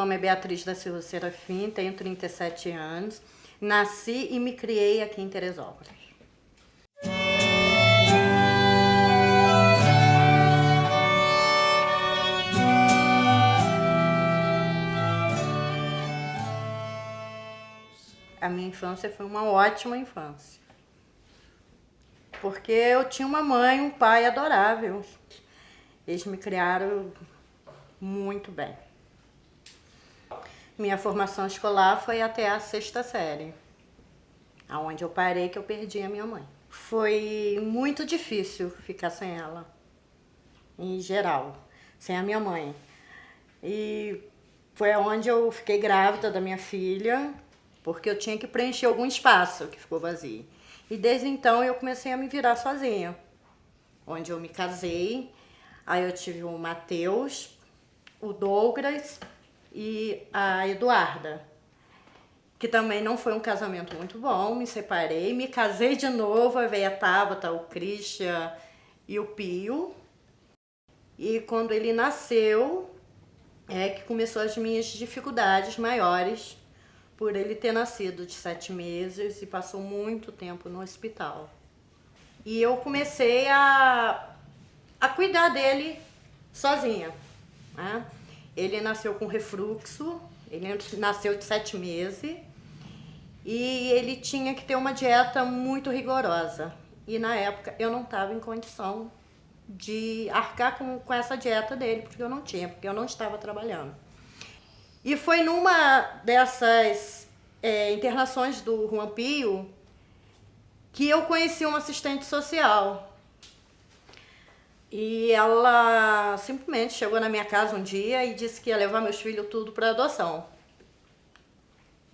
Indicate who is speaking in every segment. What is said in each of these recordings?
Speaker 1: nome é Beatriz da Silva Serafim, tenho 37 anos. Nasci e me criei aqui em Teresópolis. A minha infância foi uma ótima infância. Porque eu tinha uma mãe e um pai adorável. Eles me criaram muito bem. Minha formação escolar foi até a 6ª série, aonde eu parei que eu perdi a minha mãe. Foi muito difícil ficar sem ela, em geral, sem a minha mãe. E foi onde eu fiquei grávida da minha filha, porque eu tinha que preencher algum espaço que ficou vazio. E desde então eu comecei a me virar sozinha, onde eu me casei. Aí eu tive o Matheus, o Douglas e a Eduarda, que também não foi um casamento muito bom. Me separei, me casei de novo, aí veio a Tabata, o Christian e o Pio. E quando ele nasceu, é que começou as minhas dificuldades maiores, por ele ter nascido de 7 meses e passou muito tempo no hospital. E eu comecei a cuidar dele sozinha, né? Ele nasceu com refluxo, ele nasceu de 7 meses e ele tinha que ter uma dieta muito rigorosa. E na época eu não estava em condição de arcar com essa dieta dele, porque eu não tinha, porque eu não estava trabalhando. E foi numa dessas internações do Juan Pio que eu conheci uma assistente social. E ela simplesmente chegou na minha casa um dia e disse que ia levar meus filhos tudo para adoção.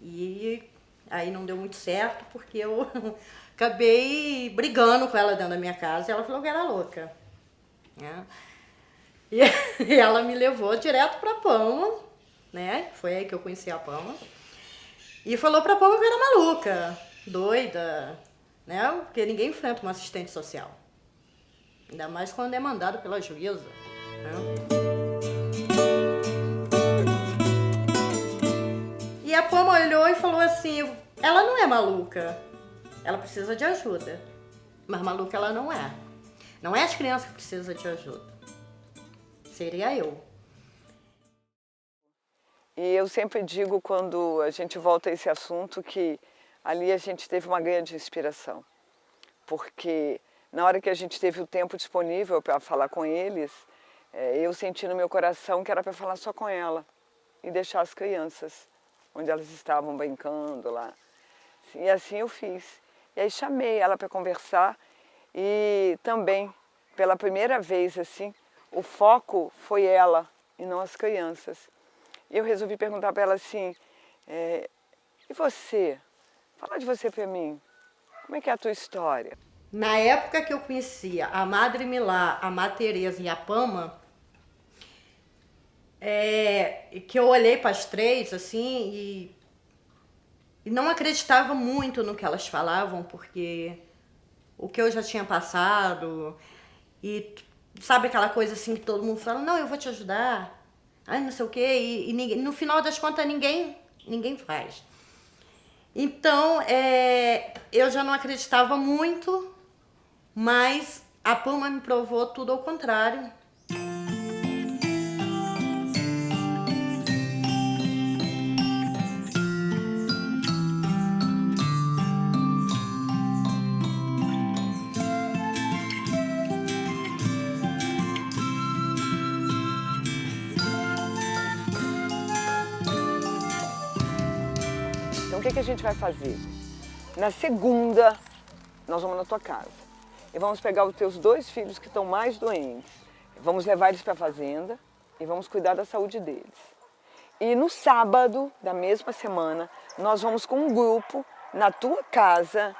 Speaker 1: E aí não deu muito certo, porque eu acabei brigando com ela dentro da minha casa e ela falou que era louca, né? E ela me levou direto para Pama, né? Foi aí que eu conheci a Pama. E falou para Pama que eu era maluca, doida, né? Porque ninguém enfrenta uma assistente social. Ainda mais quando é mandado pela juíza, né? E a Pama olhou e falou assim, ela não é maluca, ela precisa de ajuda. Mas maluca ela não é. Não é as crianças que precisam de ajuda. Seria eu.
Speaker 2: E eu sempre digo, quando a gente volta a esse assunto, que ali a gente teve uma grande inspiração. Porque na hora que a gente teve o tempo disponível para falar com eles, eu senti no meu coração que era para falar só com ela e deixar as crianças onde elas estavam brincando lá. E assim eu fiz. E aí chamei ela para conversar e também, pela primeira vez, assim, o foco foi ela e não as crianças. E eu resolvi perguntar para ela assim, e você? Fala de você para mim. Como é que é a tua história?
Speaker 1: Na época que eu conhecia a Madre Milá, a Má Teresa e a Pama, que eu olhei para as três assim e não acreditava muito no que elas falavam, porque o que eu já tinha passado e sabe aquela coisa assim que todo mundo fala, não, eu vou te ajudar, ai não sei o quê, e ninguém, no final das contas ninguém faz. Então eu já não acreditava muito, mas a Pama me provou tudo ao contrário.
Speaker 2: Então o que a gente vai fazer? Na segunda, nós vamos na tua casa. E vamos pegar os teus 2 filhos que estão mais doentes. Vamos levar eles para a fazenda e vamos cuidar da saúde deles. E no sábado da mesma semana, nós vamos com um grupo na tua casa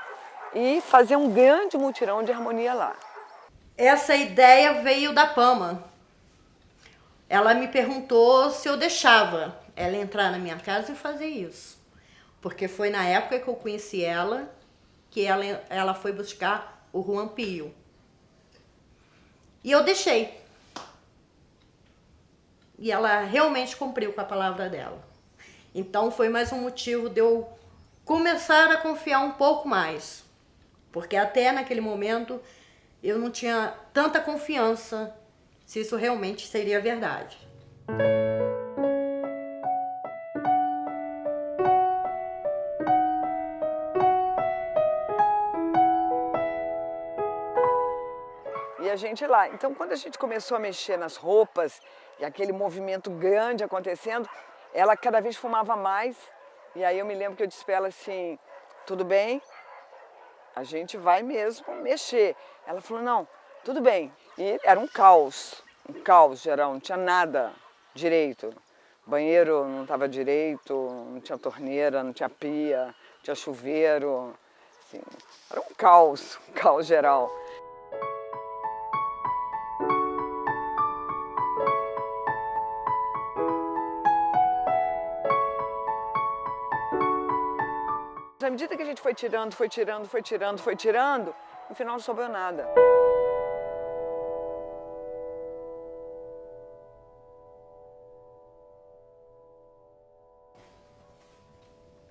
Speaker 2: e fazer um grande mutirão de harmonia lá.
Speaker 1: Essa ideia veio da Pama. Ela me perguntou se eu deixava ela entrar na minha casa e fazer isso. Porque foi na época que eu conheci ela, que ela foi buscar o Juan Pio. E eu deixei. e ela realmente cumpriu com a palavra dela. Então foi mais um motivo de eu começar a confiar um pouco mais, porque até naquele momento eu não tinha tanta confiança se isso realmente seria verdade.
Speaker 2: E a gente lá. Então, quando a gente começou a mexer nas roupas e aquele movimento grande acontecendo, ela cada vez fumava mais. E aí eu me lembro que eu disse para ela assim, tudo bem, a gente vai mesmo mexer. Ela falou, não, tudo bem. E era um caos geral, não tinha nada direito. O banheiro não estava direito, não tinha torneira, não tinha pia, não tinha chuveiro. Assim, era um caos geral. À medida que a gente foi tirando, no final não sobrou nada.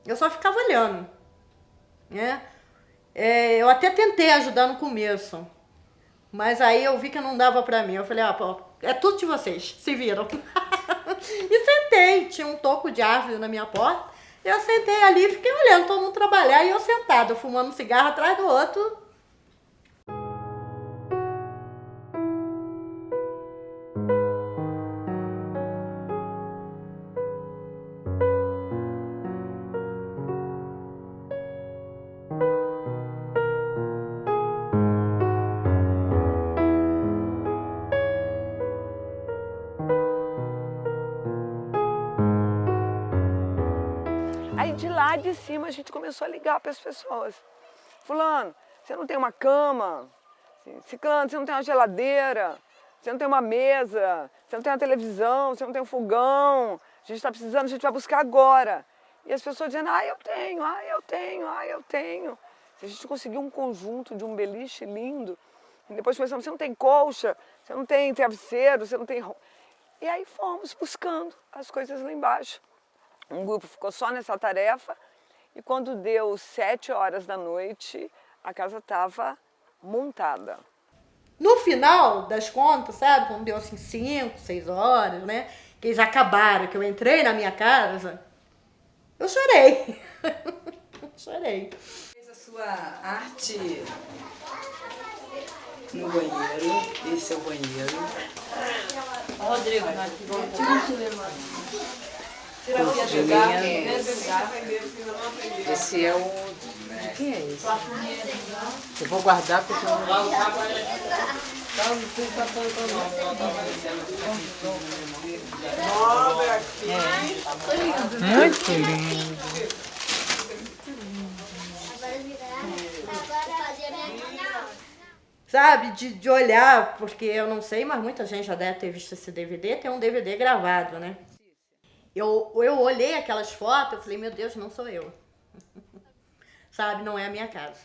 Speaker 1: Eu só ficava olhando, né? Eu até tentei ajudar no começo, mas aí eu vi que não dava pra mim. Eu falei, pô, é tudo de vocês, se viram. E sentei, tinha um toco de árvore na minha porta. Eu sentei ali e fiquei olhando todo mundo trabalhar e eu sentada, fumando um cigarro atrás do outro.
Speaker 2: Aí de lá de cima a gente começou a ligar para as pessoas. Fulano, você não tem uma cama? Ciclano, você não tem uma geladeira? Você não tem uma mesa? Você não tem uma televisão? Você não tem um fogão? A gente está precisando, a gente vai buscar agora. E as pessoas dizendo, eu tenho. A gente conseguiu um conjunto de um beliche lindo. E depois pensamos, você não tem colcha? Você não tem travesseiro? Você não tem... E aí fomos buscando as coisas lá embaixo. Um grupo ficou só nessa tarefa e quando deu 7 horas da noite, a casa estava montada.
Speaker 1: No final das contas, sabe, quando deu assim 5, 6 horas, né, que eles acabaram, que eu entrei na minha casa, eu chorei. Chorei.
Speaker 3: Fez a sua arte no banheiro, esse é o banheiro. Rodrigo, esse é o... De quem é esse? Eu vou guardar porque eu não... Muito lindo.
Speaker 1: Sabe, de olhar, porque eu não sei, mas muita gente já deve ter visto esse DVD, tem um DVD gravado, né? Eu olhei aquelas fotos, eu falei, meu Deus, não sou eu. Sabe, não é a minha casa.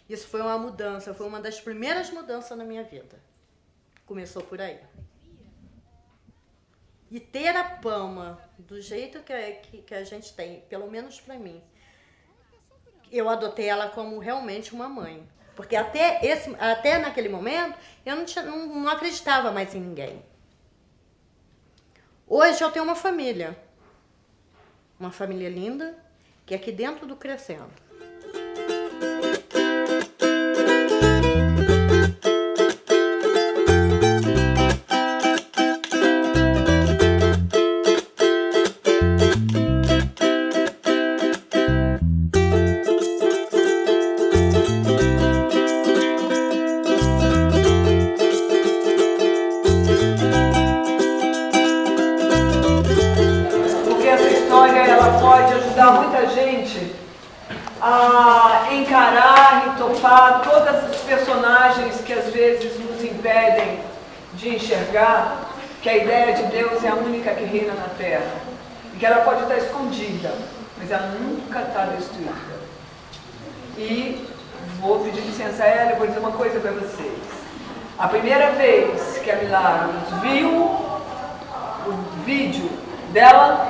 Speaker 1: Isso foi uma mudança, foi uma das primeiras mudanças na minha vida. Começou por aí. E ter a Pama do jeito que a gente tem, pelo menos pra mim, eu adotei ela como realmente uma mãe. Porque até naquele momento, eu não acreditava mais em ninguém. Hoje eu tenho uma família linda, que é aqui dentro do Crescendo.
Speaker 2: Ela pode ajudar muita gente a encarar e topar todas as personagens que às vezes nos impedem de enxergar que a ideia de Deus é a única que reina na Terra e que ela pode estar escondida, mas ela nunca está destruída. E vou pedir licença a ela e vou dizer uma coisa para vocês. A primeira vez que a Milagros viu vídeo dela,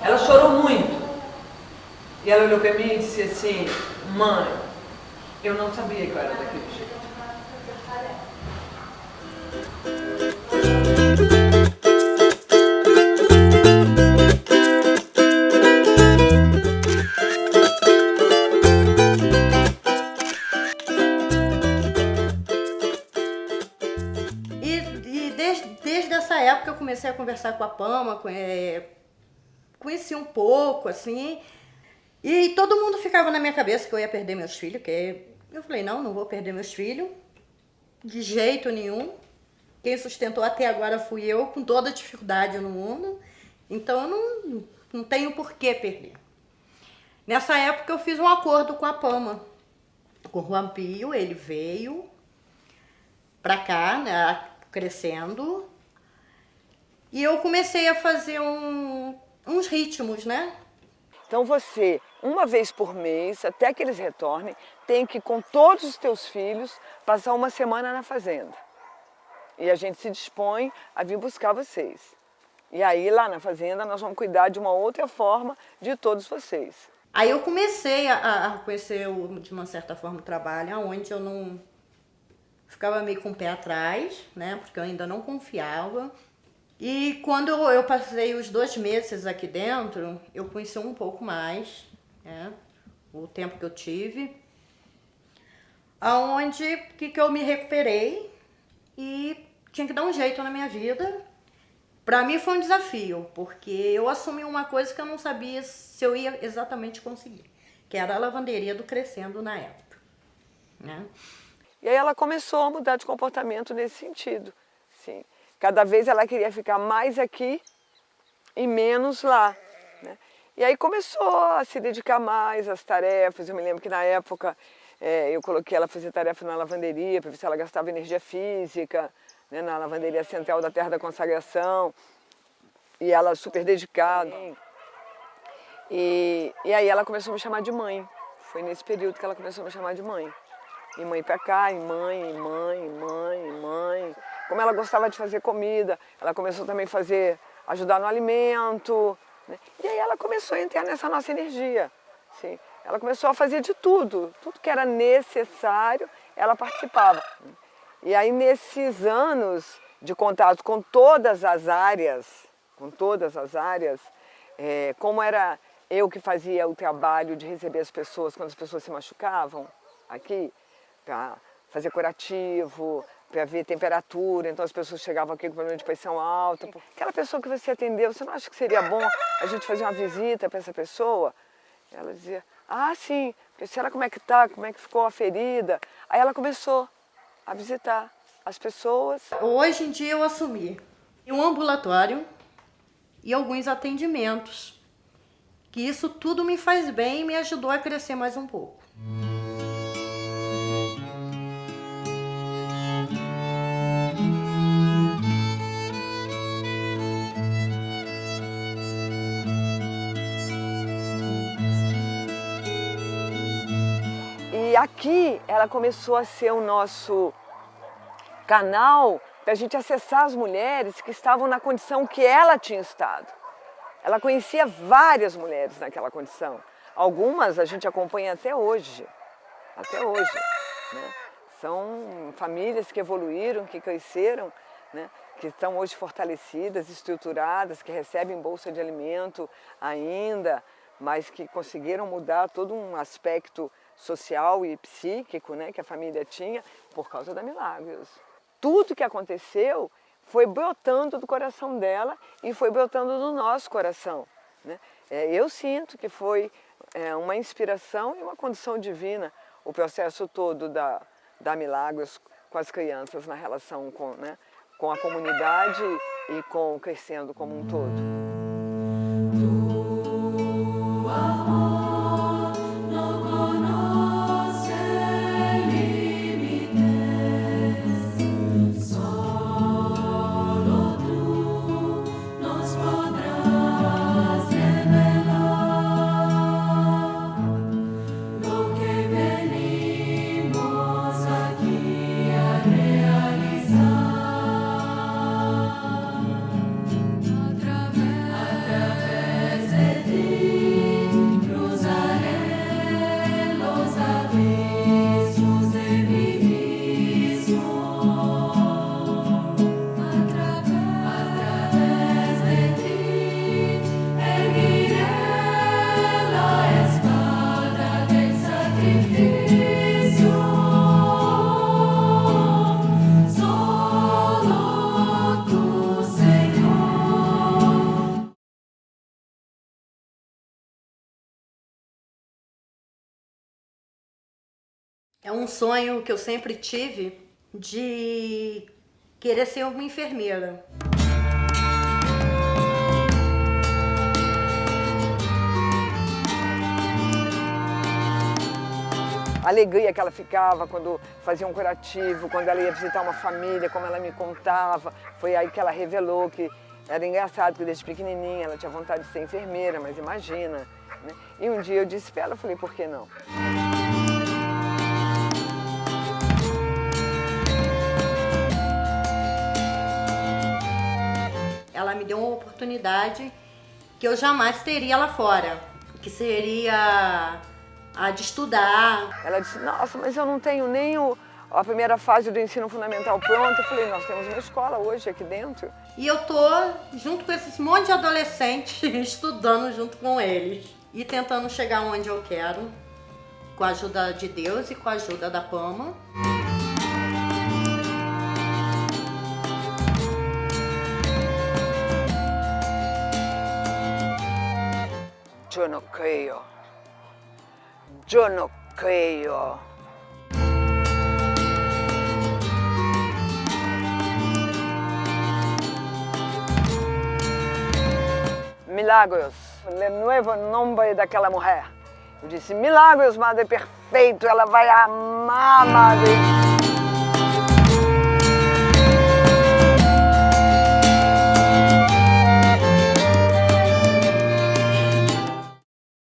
Speaker 2: ela chorou muito. E ela olhou para mim e disse assim, mãe, eu não sabia que eu era daquele jeito.
Speaker 1: Desde essa época eu comecei a conversar com a Pama, conheci um pouco, assim, e todo mundo ficava na minha cabeça que eu ia perder meus filhos, que eu falei, não vou perder meus filhos, de jeito nenhum. Quem sustentou até agora fui eu, com toda a dificuldade no mundo, então eu não tenho por que perder. Nessa época eu fiz um acordo com a Pama, com o Juan Pio, ele veio pra cá, né, crescendo, e eu comecei a fazer uns ritmos, né?
Speaker 2: Então você, uma vez por mês, até que eles retornem, tem que, com todos os teus filhos, passar uma semana na fazenda. E a gente se dispõe a vir buscar vocês. E aí, lá na fazenda, nós vamos cuidar de uma outra forma de todos vocês.
Speaker 1: Aí eu comecei a conhecer, de uma certa forma, o trabalho, onde eu não ficava meio com o pé atrás, né? Porque eu ainda não confiava. E quando eu passei os 2 meses aqui dentro, eu conheci um pouco mais, né? O tempo que eu tive. Aonde que eu me recuperei e tinha que dar um jeito na minha vida. Para mim foi um desafio, porque eu assumi uma coisa que eu não sabia se eu ia exatamente conseguir, que era a lavanderia do Crescendo na época, né?
Speaker 2: E aí ela começou a mudar de comportamento nesse sentido. Sim. Cada vez ela queria ficar mais aqui e menos lá, né? E aí começou a se dedicar mais às tarefas. Eu me lembro que na época eu coloquei ela a fazer tarefa na lavanderia para ver se ela gastava energia física, né, na lavanderia central da Terra da Consagração. E ela super dedicada. E aí ela começou a me chamar de mãe. Foi nesse período que ela começou a me chamar de mãe. E mãe pra cá, e mãe, e mãe, e mãe, e mãe. Como ela gostava de fazer comida, ela começou também a ajudar no alimento, né? E aí ela começou a entrar nessa nossa energia. Sim. Ela começou a fazer de tudo que era necessário, ela participava. E aí nesses anos de contato com todas as áreas, como era eu que fazia o trabalho de receber as pessoas quando as pessoas se machucavam aqui, para fazer curativo, para ver temperatura, então as pessoas chegavam aqui com problema de pressão alta. Aquela pessoa que você atendeu, você não acha que seria bom a gente fazer uma visita para essa pessoa? Ela dizia, ah, sim, será como é que tá, como é que ficou a ferida? Aí ela começou a visitar as pessoas.
Speaker 1: Hoje em dia eu assumi um ambulatório e alguns atendimentos, que isso tudo me faz bem e me ajudou a crescer mais um pouco.
Speaker 2: E aqui ela começou a ser o nosso canal para a gente acessar as mulheres que estavam na condição que ela tinha estado. Ela conhecia várias mulheres naquela condição. Algumas a gente acompanha até hoje, né? São famílias que evoluíram, que cresceram, né? Que estão hoje fortalecidas, estruturadas, que recebem bolsa de alimento ainda, mas que conseguiram mudar todo um aspecto social e psíquico, né, que a família tinha por causa da Milagros. Tudo que aconteceu foi brotando do coração dela e foi brotando do nosso coração, né? Eu sinto que foi uma inspiração e uma condição divina o processo todo da Milagros com as crianças na relação com a comunidade e com o Crescendo como um todo.
Speaker 1: É um sonho que eu sempre tive de querer ser uma enfermeira.
Speaker 2: A alegria que ela ficava quando fazia um curativo, quando ela ia visitar uma família, como ela me contava. Foi aí que ela revelou que era engraçado, que desde pequenininha ela tinha vontade de ser enfermeira, mas imagina, né? E um dia eu disse para ela, falei, por que não?
Speaker 1: Ela me deu uma oportunidade que eu jamais teria lá fora, que seria a de estudar.
Speaker 2: Ela disse, nossa, mas eu não tenho nem a primeira fase do ensino fundamental pronta. Eu falei, nós temos uma escola hoje aqui dentro.
Speaker 1: E eu tô junto com esses monte de adolescentes, estudando junto com eles e tentando chegar onde eu quero, com a ajuda de Deus e com a ajuda da PAMA.
Speaker 2: Eu não creio. Eu não creio. Milagros, o novo nome daquela mulher. Eu disse, Milagros, Madre Perfeito, ela vai amar, Madre.